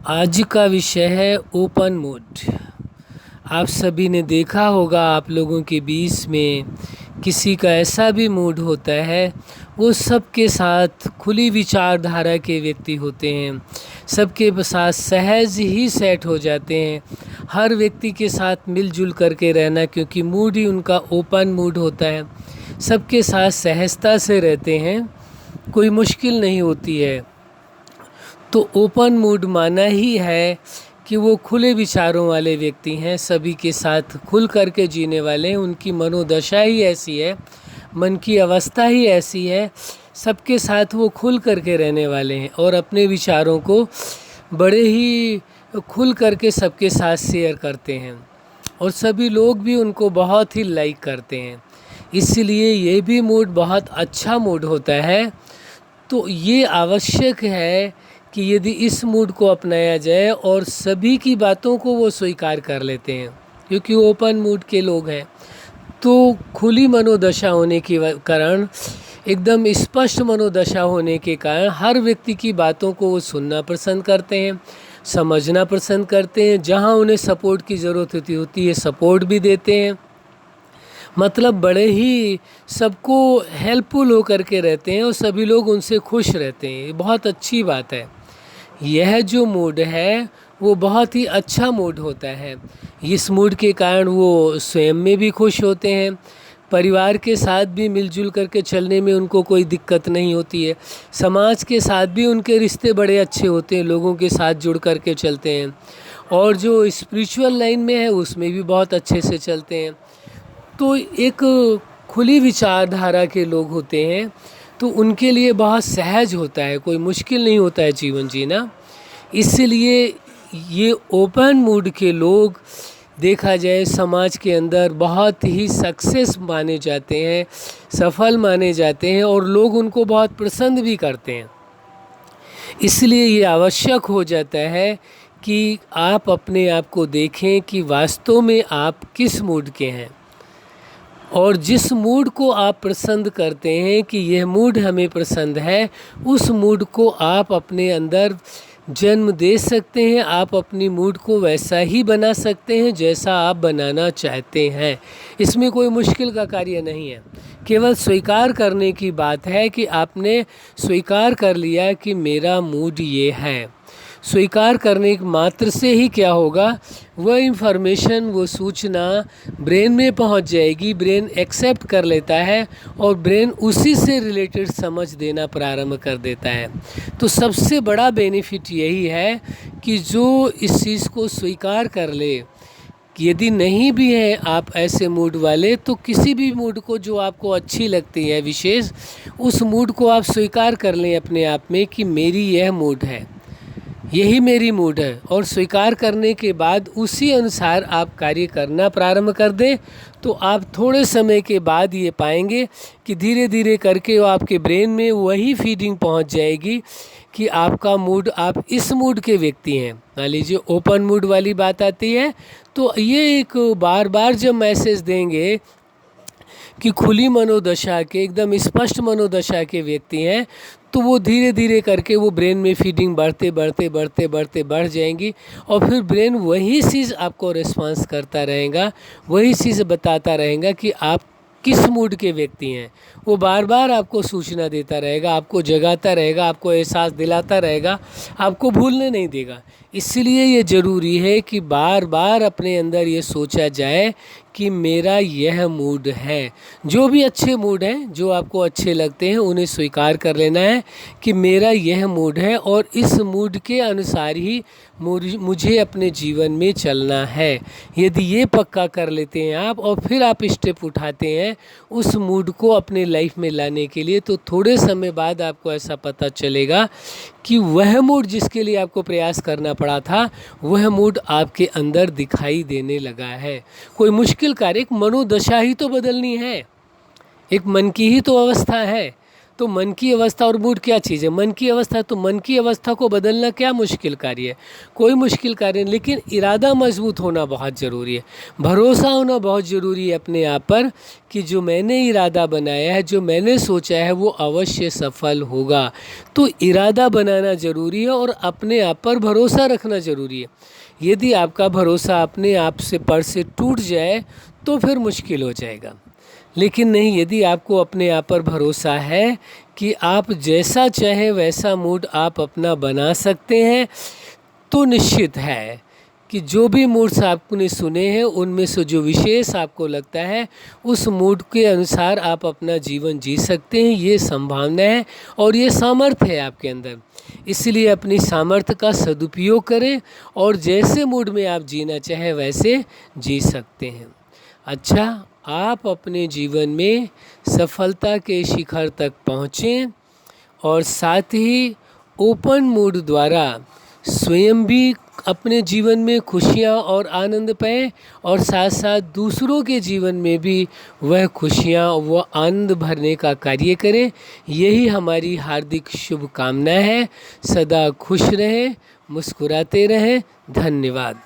आज का विषय है ओपन मोड। आप सभी ने देखा होगा, आप लोगों के बीच में किसी का ऐसा भी मूड होता है, वो सबके साथ खुली विचारधारा के व्यक्ति होते हैं, सबके साथ सहज ही सेट हो जाते हैं, हर व्यक्ति के साथ मिलजुल करके रहना, क्योंकि मूड ही उनका ओपन मूड होता है। सबके साथ सहजता से रहते हैं, कोई मुश्किल नहीं होती है। तो ओपन मूड माना ही है कि वो खुले विचारों वाले व्यक्ति हैं, सभी के साथ खुल करके जीने वाले हैं। उनकी मनोदशा ही ऐसी है, मन की अवस्था ही ऐसी है, सबके साथ वो खुल करके रहने वाले हैं और अपने विचारों को बड़े ही खुल करके सबके साथ शेयर करते हैं और सभी लोग भी उनको बहुत ही लाइक करते हैं। इसलिए ये भी मूड बहुत अच्छा मूड होता है। तो ये आवश्यक है कि यदि इस मूड को अपनाया जाए और सभी की बातों को वो स्वीकार कर लेते हैं, क्योंकि ओपन मूड के लोग हैं, तो खुली मनोदशा होने के कारण, एकदम स्पष्ट मनोदशा होने के कारण हर व्यक्ति की बातों को वो सुनना पसंद करते हैं, समझना पसंद करते हैं। जहाँ उन्हें सपोर्ट की ज़रूरत होती है सपोर्ट भी देते हैं। मतलब बड़े ही सबको हेल्पफुल होकर के रहते हैं और सभी लोग उनसे खुश रहते हैं। ये बहुत अच्छी बात है। यह जो मूड है वो बहुत ही अच्छा मूड होता है। इस मूड के कारण वो स्वयं में भी खुश होते हैं, परिवार के साथ भी मिलजुल करके चलने में उनको कोई दिक्कत नहीं होती है, समाज के साथ भी उनके रिश्ते बड़े अच्छे होते हैं, लोगों के साथ जुड़ करके चलते हैं और जो स्पिरिचुअल लाइन में है उसमें भी बहुत अच्छे से चलते हैं। तो एक खुली विचारधारा के लोग होते हैं, तो उनके लिए बहुत सहज होता है, कोई मुश्किल नहीं होता है जीवन जीना। इसलिए ये ओपन मूड के लोग देखा जाए समाज के अंदर बहुत ही सक्सेस माने जाते हैं, सफल माने जाते हैं और लोग उनको बहुत पसंद भी करते हैं। इसलिए ये आवश्यक हो जाता है कि आप अपने आप को देखें कि वास्तव में आप किस मूड के हैं और जिस मूड को आप पसंद करते हैं कि यह मूड हमें पसंद है, उस मूड को आप अपने अंदर जन्म दे सकते हैं। आप अपनी मूड को वैसा ही बना सकते हैं जैसा आप बनाना चाहते हैं। इसमें कोई मुश्किल का कार्य नहीं है, केवल स्वीकार करने की बात है कि आपने स्वीकार कर लिया कि मेरा मूड ये है। स्वीकार करने मात्र से ही क्या होगा, वह इन्फॉर्मेशन, वो सूचना ब्रेन में पहुंच जाएगी, ब्रेन एक्सेप्ट कर लेता है और ब्रेन उसी से रिलेटेड समझ देना प्रारंभ कर देता है। तो सबसे बड़ा बेनिफिट यही है कि जो इस चीज़ को स्वीकार कर ले। यदि नहीं भी हैं आप ऐसे मूड वाले, तो किसी भी मूड को जो आपको अच्छी लगती है विशेष, उस मूड को आप स्वीकार कर लें अपने आप में कि मेरी यह मूड है, यही मेरी मूड है, और स्वीकार करने के बाद उसी अनुसार आप कार्य करना प्रारंभ कर दें, तो आप थोड़े समय के बाद ये पाएंगे कि धीरे धीरे करके वो आपके ब्रेन में वही फीडिंग पहुंच जाएगी कि आपका मूड, आप इस मूड के व्यक्ति हैं। मान लीजिए ओपन मूड वाली बात आती है, तो ये एक बार बार जब मैसेज देंगे कि खुली मनोदशा के, एकदम स्पष्ट मनोदशा के व्यक्ति हैं, तो वो धीरे धीरे करके वो ब्रेन में फीडिंग बढ़ते बढ़ते बढ़ते बढ़ते बढ़ जाएंगी और फिर ब्रेन वही चीज़ आपको रिस्पांस करता रहेगा, वही चीज़ बताता रहेगा कि आप किस मूड के व्यक्ति हैं। वो बार बार आपको सूचना देता रहेगा, आपको जगाता रहेगा, आपको एहसास दिलाता रहेगा, आपको भूलने नहीं देगा। इसलिए ये ज़रूरी है कि बार बार अपने अंदर ये सोचा जाए कि मेरा यह मूड है। जो भी अच्छे मूड हैं, जो आपको अच्छे लगते हैं, उन्हें स्वीकार कर लेना है कि मेरा यह मूड है और इस मूड के अनुसार ही मुझे अपने जीवन में चलना है। यदि ये पक्का कर लेते हैं आप और फिर आप स्टेप उठाते हैं उस मूड को अपने लाइफ में लाने के लिए, तो थोड़े समय बाद आपको ऐसा पता चलेगा कि वह मूड जिसके लिए आपको प्रयास करना पड़ा था, वह मूड आपके अंदर दिखाई देने लगा है। कोई मुश्किल कार्य, एक मनोदशा ही तो बदलनी है, एक मन की ही तो अवस्था है। तो मन की अवस्था और मूड क्या चीज़ है? मन की अवस्था, तो मन की अवस्था को बदलना क्या मुश्किल कार्य है? कोई मुश्किल कार्य नहीं, लेकिन इरादा मजबूत होना बहुत ज़रूरी है, भरोसा होना बहुत ज़रूरी है अपने आप पर कि जो मैंने इरादा बनाया है, जो मैंने सोचा है, वो अवश्य सफल होगा। तो इरादा बनाना ज़रूरी है और अपने आप पर भरोसा रखना ज़रूरी है। यदि आपका भरोसा अपने आप से पर से टूट जाए तो फिर मुश्किल हो जाएगा, लेकिन नहीं, यदि आपको अपने आप पर भरोसा है कि आप जैसा चाहे वैसा मूड आप अपना बना सकते हैं, तो निश्चित है कि जो भी मूड्स आपने सुने हैं उनमें से जो विशेष आपको लगता है उस मूड के अनुसार आप अपना जीवन जी सकते हैं। ये संभावना है और ये सामर्थ्य है आपके अंदर, इसलिए अपनी सामर्थ्य का सदुपयोग करें और जैसे मूड में आप जीना चाहे वैसे जी सकते हैं। अच्छा, आप अपने जीवन में सफलता के शिखर तक पहुँचें और साथ ही ओपन मूड द्वारा स्वयं भी अपने जीवन में खुशियाँ और आनंद पाएं और साथ साथ दूसरों के जीवन में भी वह खुशियाँ व आनंद भरने का कार्य करें। यही हमारी हार्दिक शुभकामना है। सदा खुश रहें, मुस्कुराते रहें। धन्यवाद।